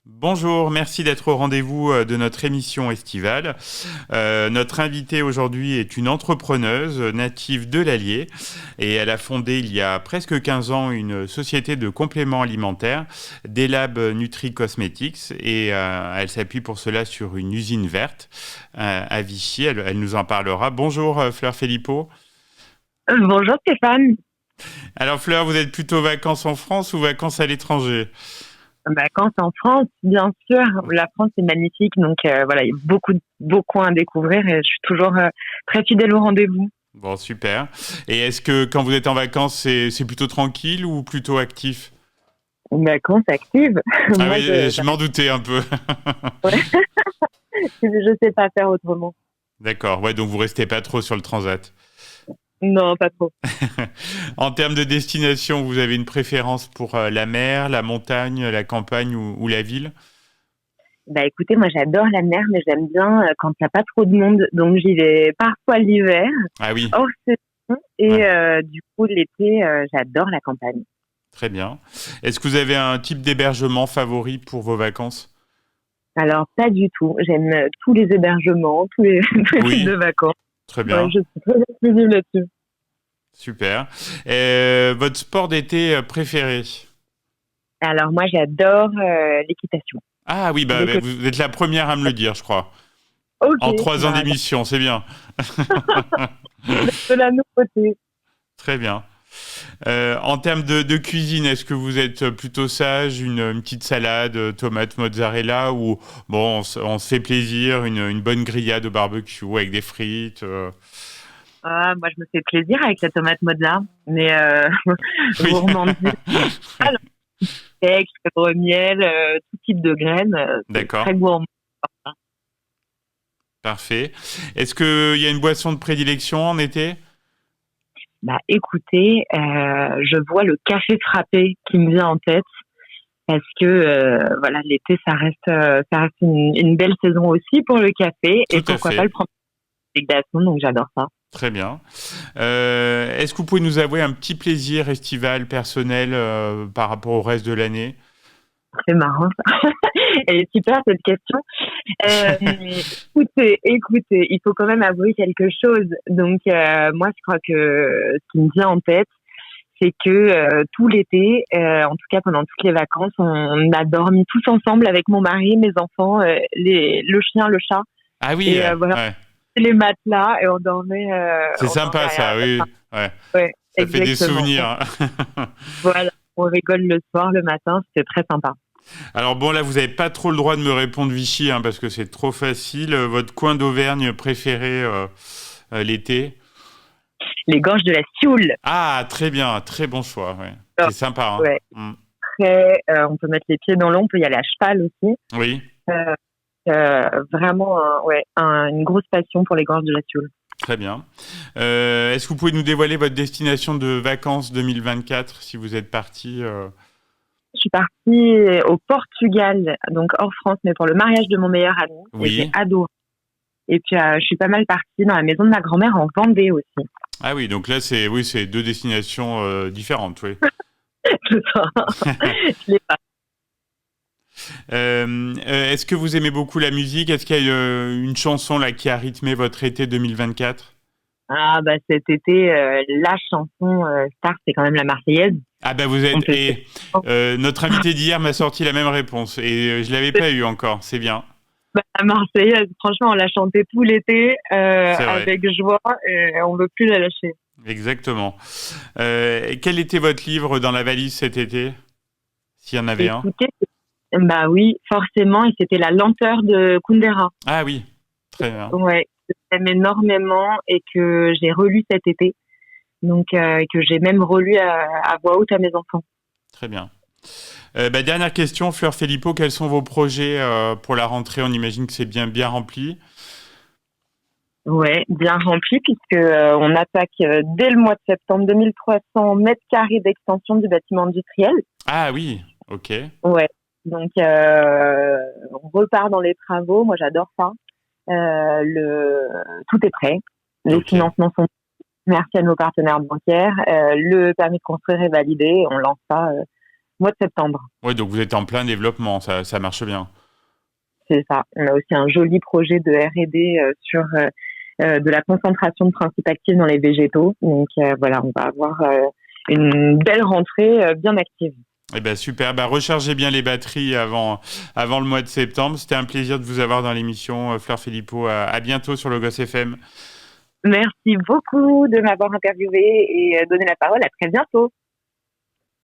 Bonjour, merci d'être au rendez-vous de notre émission estivale. Notre invitée aujourd'hui est une entrepreneuse native de l'Allier et elle a fondé il y a presque 15 ans une société de compléments alimentaires, Delab Nutri Cosmetics, et elle s'appuie pour cela sur une usine verte à Vichy. Elle nous en parlera. Bonjour Fleur Philippot. Bonjour Stéphane. Alors Fleur, vous êtes plutôt vacances en France ou vacances à l'étranger? Vacances en France, bien sûr. La France est magnifique, donc voilà, il y a beaucoup de beaux coins à découvrir et je suis toujours très fidèle au rendez-vous. Bon, super. Et est-ce que quand vous êtes en vacances, c'est plutôt tranquille ou plutôt actif? Vacances actives. Ah Moi, oui, je m'en doutais un peu. ouais, je sais pas faire autrement. D'accord, ouais, donc vous restez pas trop sur le transat. Non, pas trop. En termes de destination, vous avez une préférence pour la mer, la montagne, la campagne ou la ville? Bah écoutez, moi j'adore la mer, mais j'aime bien quand il n'y a pas trop de monde, donc j'y vais parfois l'hiver, Ah oui, hors saison, et ouais, du coup l'été, j'adore la campagne. très bien. Est-ce que vous avez un type d'hébergement favori pour vos vacances? Alors pas du tout. J'aime tous les hébergements, tous les, tous les types Oui, de vacances. très Ouais, bien, je suis très exclusive là-dessus. super. Votre sport d'été préféré? Alors moi, j'adore l'équitation. Ah oui, bah, Donc, vous êtes la première à me le dire, je crois. ok, En 3 ans bah, d'émission, c'est bien. de la nouveauté. Très bien. En termes de cuisine, est-ce que vous êtes plutôt sage, une petite salade, tomate mozzarella, ou bon, on se fait plaisir, une bonne grillade au barbecue avec des frites Ah, moi, je me fais plaisir avec la tomate Mozzarella, mais Oui, gourmandise. Alors, steak, chèvre miel, tout type de graines, c'est d'accord, très gourmand. parfait. Est-ce qu'il y a une boisson de prédilection en été? Bah, écoutez, je vois le café frappé qui me vient en tête parce que voilà, l'été, ça reste une belle saison aussi pour le café et Tout à pourquoi pas fait, le prendre avec glaçons, donc j'adore ça. très bien. Est-ce que vous pouvez nous avouer un petit plaisir estival personnel par rapport au reste de l'année? C'est marrant. Elle est super cette question. Écoutez, il faut quand même avouer quelque chose. Donc moi, je crois que ce qui me vient en tête, c'est que tout l'été, en tout cas pendant toutes les vacances, on a dormi tous ensemble avec mon mari, mes enfants, le chien, le chat, Ah oui, et voilà, ouais. les matelas et C'est on dormait sympa ça, oui. Ouais. ouais, Ça fait des exactement. souvenirs. Voilà, on rigole le soir, le matin, c'était très sympa. Alors bon, là, vous n'avez pas trop le droit de me répondre Vichy, hein, parce que c'est trop facile. Votre coin d'Auvergne préféré l'été? Les gorges de la Sioule. Ah, très bien, très bon choix. Ouais. Alors, C'est sympa, ouais, hein. après, on peut mettre les pieds dans l'eau, on peut y aller à cheval aussi. Oui, Euh, vraiment, une grosse passion pour les gorges de la Sioule. très bien. Est-ce que vous pouvez nous dévoiler votre destination de vacances 2024 si vous êtes parti Je suis partie au Portugal, donc hors France, mais pour le mariage de mon meilleur ami, et j'ai Oui. adoré. Et puis, je suis pas mal partie dans la maison de ma grand-mère en Vendée aussi. Ah oui, donc là, c'est deux destinations différentes, oui. C'est ça. Je l'ai pas. Est-ce que vous aimez beaucoup la musique? Est-ce qu'il y a une chanson là qui a rythmé votre été 2024? Ah, bah, cet été, la chanson star, c'est quand même la Marseillaise. Ah ben vous On êtes peut et notre invité d'hier m'a sorti la même réponse et je l'avais pas eu encore. C'est bien, bah, la Marseillaise, franchement, on l'a chantée tout l'été c'est vrai, avec joie et on veut plus la lâcher. exactement. Quel était votre livre dans la valise cet été, s'il y en avait un? Écoutez, bah oui, forcément, et c'était La lenteur de Kundera. Ah oui, très bien, Ouais, que j'aime énormément et que j'ai relu cet été. Donc, que j'ai même relu à voix haute à mes enfants. très bien. Dernière question, Fleur Philippot, quels sont vos projets pour la rentrée? On imagine que c'est bien rempli. Ouais, bien rempli puisque on attaque dès le mois de septembre 2300 mètres carrés d'extension du bâtiment industriel. Ah oui, ok, Ouais, donc on repart dans les travaux. Moi, j'adore ça. Tout est prêt. Les ok. financements sont. Merci à nos partenaires bancaires. Le permis de construire est validé. On lance ça mois de septembre. Oui, donc vous êtes en plein développement, ça marche bien. C'est ça. On a aussi un joli projet de R&D sur de la concentration de principes actifs dans les végétaux. Donc voilà, on va avoir une belle rentrée bien active. Eh ben super, rechargez bien les batteries avant le mois de septembre. C'était un plaisir de vous avoir dans l'émission, Fleur Philippot. À bientôt sur Logos FM. Merci beaucoup de m'avoir interviewé et donné la parole. À très bientôt.